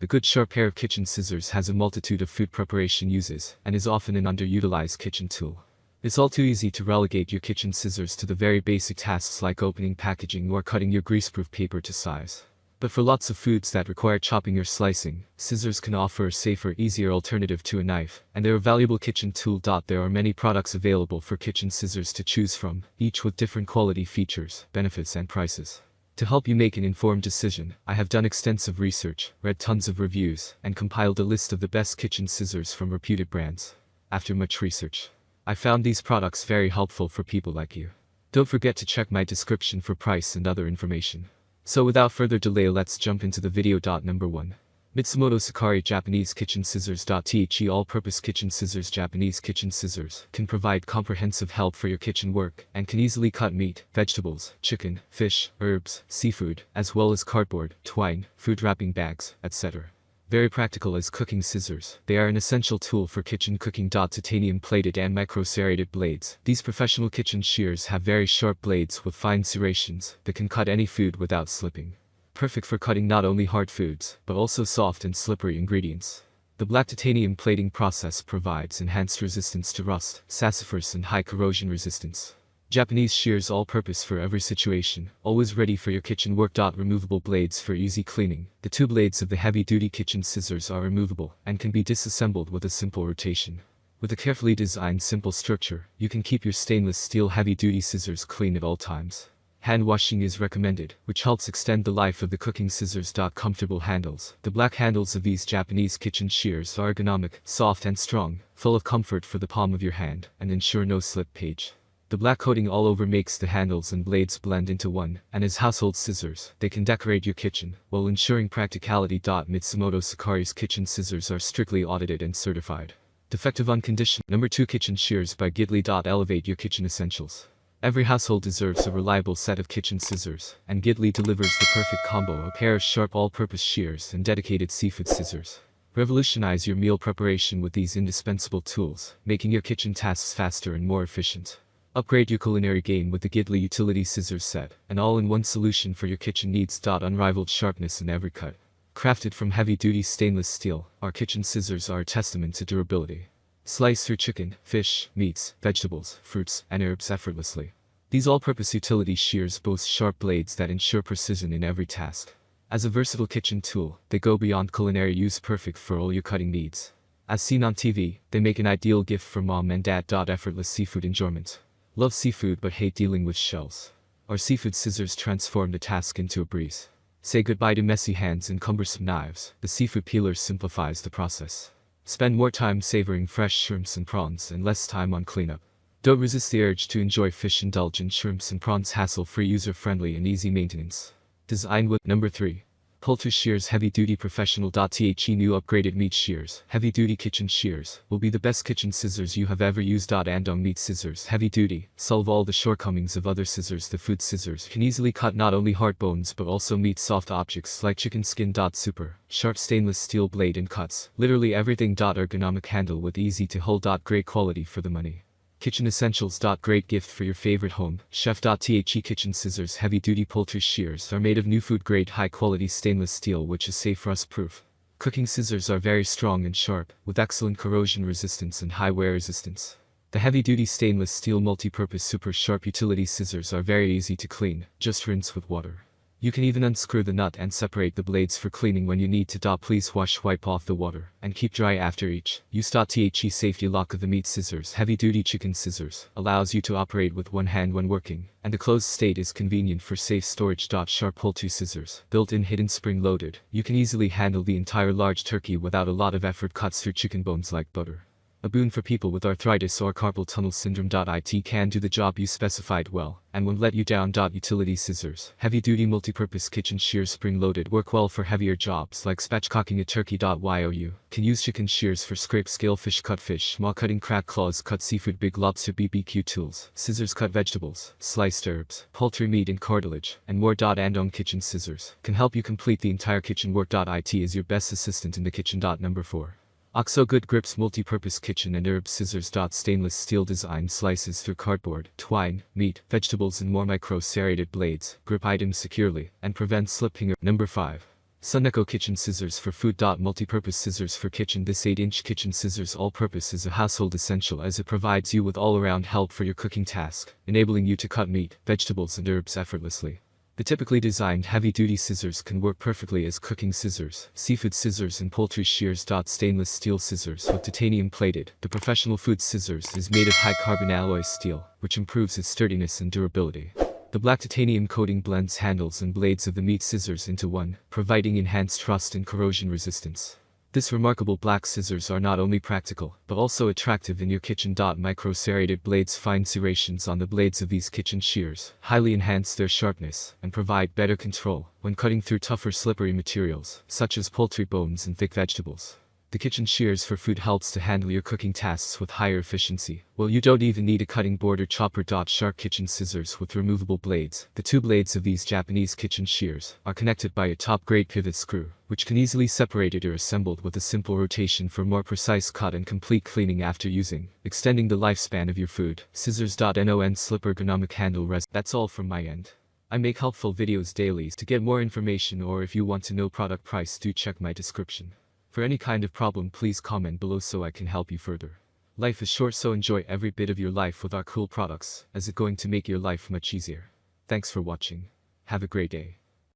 The good sharp pair of kitchen scissors has a multitude of food preparation uses and is often an underutilized kitchen tool. It's all too easy to relegate your kitchen scissors to the very basic tasks like opening packaging or cutting your greaseproof paper to size. But for lots of foods that require chopping or slicing, scissors can offer a safer, easier alternative to a knife, and they're a valuable kitchen tool. There are many products available for kitchen scissors to choose from, each with different quality features, benefits and prices. To help you make an informed decision, I have done extensive research, read tons of reviews, and compiled a list of the best kitchen scissors from reputed brands. After much research, I found these products very helpful for people like you. Don't forget to check my description for price and other information. So without further delay, let's jump into the video. Number 1. Mitsumoto Sakari Japanese Kitchen Scissors. The all-purpose kitchen scissors. Japanese kitchen scissors can provide comprehensive help for your kitchen work and can easily cut meat, vegetables, chicken, fish, herbs, seafood, as well as cardboard, twine, food wrapping bags, etc. Very practical as cooking scissors, they are an essential tool for kitchen cooking. Titanium-plated and micro-serrated blades. These professional kitchen shears have very sharp blades with fine serrations that can cut any food without slipping. Perfect for cutting not only hard foods, but also soft and slippery ingredients. The black titanium plating process provides enhanced resistance to rust, sassafras and high corrosion resistance. Japanese shears, all-purpose for every situation, always ready for your kitchen work. Removable blades for easy cleaning. The two blades of the heavy-duty kitchen scissors are removable and can be disassembled with a simple rotation. With a carefully designed simple structure, you can keep your stainless steel heavy-duty scissors clean at all times. Hand washing is recommended, which helps extend the life of the cooking scissors. Comfortable handles. The black handles of these Japanese kitchen shears are ergonomic, soft and strong, full of comfort for the palm of your hand, and ensure no slip page. The black coating all over makes the handles and blades blend into one, and as household scissors, they can decorate your kitchen, while ensuring practicality. Mitsumoto Sakari's kitchen scissors are strictly audited and certified. Defective unconditioned. Number 2. Kitchen shears by Gidley. Elevate your kitchen essentials. Every household deserves a reliable set of kitchen scissors, and Gidley delivers the perfect combo: a pair of sharp all-purpose shears and dedicated seafood scissors. Revolutionize your meal preparation with these indispensable tools, making your kitchen tasks faster and more efficient. Upgrade your culinary game with the Gidley Utility Scissors Set, an all-in-one solution for your kitchen needs. Unrivaled sharpness in every cut. Crafted from heavy-duty stainless steel, our kitchen scissors are a testament to durability. Slice through chicken, fish, meats, vegetables, fruits, and herbs effortlessly. These all-purpose utility shears boast sharp blades that ensure precision in every task. As a versatile kitchen tool, they go beyond culinary use, perfect for all your cutting needs. As seen on TV, they make an ideal gift for mom and dad. Effortless seafood enjoyment. Love seafood but hate dealing with shells? Our seafood scissors transform the task into a breeze. Say goodbye to messy hands and cumbersome knives. The seafood peeler simplifies the process. Spend more time savoring fresh shrimps and prawns and less time on cleanup. Don't resist the urge to enjoy fish. Indulge in shrimps and prawns, hassle-free, user-friendly and easy maintenance. Designed with. Number 3. Poultry shears. Heavy-duty professional. The new upgraded meat shears, heavy-duty kitchen shears, will be the best kitchen scissors you have ever used. Andong meat scissors. Heavy-duty, solve all the shortcomings of other scissors. The food scissors can easily cut not only hard bones but also meat, soft objects like chicken skin. Super sharp stainless steel blade and cuts literally everything. Ergonomic handle with easy to hold. Great quality for the money. Kitchen essentials. Great gift for your favorite home chef. The kitchen scissors heavy-duty poultry shears are made of new food-grade high-quality stainless steel, which is safe, rust-proof. Cooking scissors are very strong and sharp, with excellent corrosion resistance and high wear resistance. The heavy-duty stainless steel multi-purpose super sharp utility scissors are very easy to clean, just rinse with water. You can even unscrew the nut and separate the blades for cleaning when you need to. Please wipe off the water and keep dry after each use. The safety lock of the meat scissors heavy-duty chicken scissors allows you to operate with one hand when working, and the closed state is convenient for safe storage. Sharp poultry scissors, built-in hidden spring-loaded, you can easily handle the entire large turkey without a lot of effort. Cuts through chicken bones like butter. A boon for people with arthritis or carpal tunnel syndrome. It can do the job you specified well, and won't let you down. Utility scissors, heavy-duty multi-purpose kitchen shears, spring-loaded, work well for heavier jobs like spatchcocking a turkey. You can use chicken shears for scrape, scale fish, cut fish, maw cutting, crack claws, cut seafood, big lobster. BBQ tools, scissors cut vegetables, sliced herbs, poultry meat and cartilage, and more. Andong kitchen scissors can help you complete the entire kitchen work. It is your best assistant in the kitchen. Number 4. OXO Good Grips multi-purpose kitchen and herb scissors. Stainless steel design slices through cardboard, twine, meat, vegetables and more. Micro-serrated blades grip items securely and prevent slipping. Number 5. Suneco kitchen scissors for food. Multi-purpose scissors for kitchen. This 8-inch kitchen scissors all-purpose is a household essential as it provides you with all-around help for your cooking task, enabling you to cut meat, vegetables and herbs effortlessly. The typically designed heavy-duty scissors can work perfectly as cooking scissors, seafood scissors and poultry shears. Stainless steel scissors with titanium plated. The professional food scissors is made of high-carbon alloy steel, which improves its sturdiness and durability. The black titanium coating blends handles and blades of the meat scissors into one, providing enhanced rust and corrosion resistance. This remarkable black scissors are not only practical, but also attractive in your kitchen. Micro-serrated blades. Fine serrations on the blades of these kitchen shears highly enhance their sharpness and provide better control when cutting through tougher slippery materials, such as poultry bones and thick vegetables. The kitchen shears for food helps to handle your cooking tasks with higher efficiency. Well, you don't even need a cutting board or chopper. Sharp kitchen scissors with removable blades. The two blades of these Japanese kitchen shears are connected by a top-grade pivot screw, which can easily separated or assembled with a simple rotation for more precise cut and complete cleaning after using, extending the lifespan of your food. Scissors. Non-slip ergonomic handle rest. That's all from my end. I make helpful videos daily. To get more information or if you want to know product price, do check my description. For any kind of problem, please comment below so I can help you further. Life is short, so enjoy every bit of your life with our cool products, as it's going to make your life much easier. Thanks for watching. Have a great day.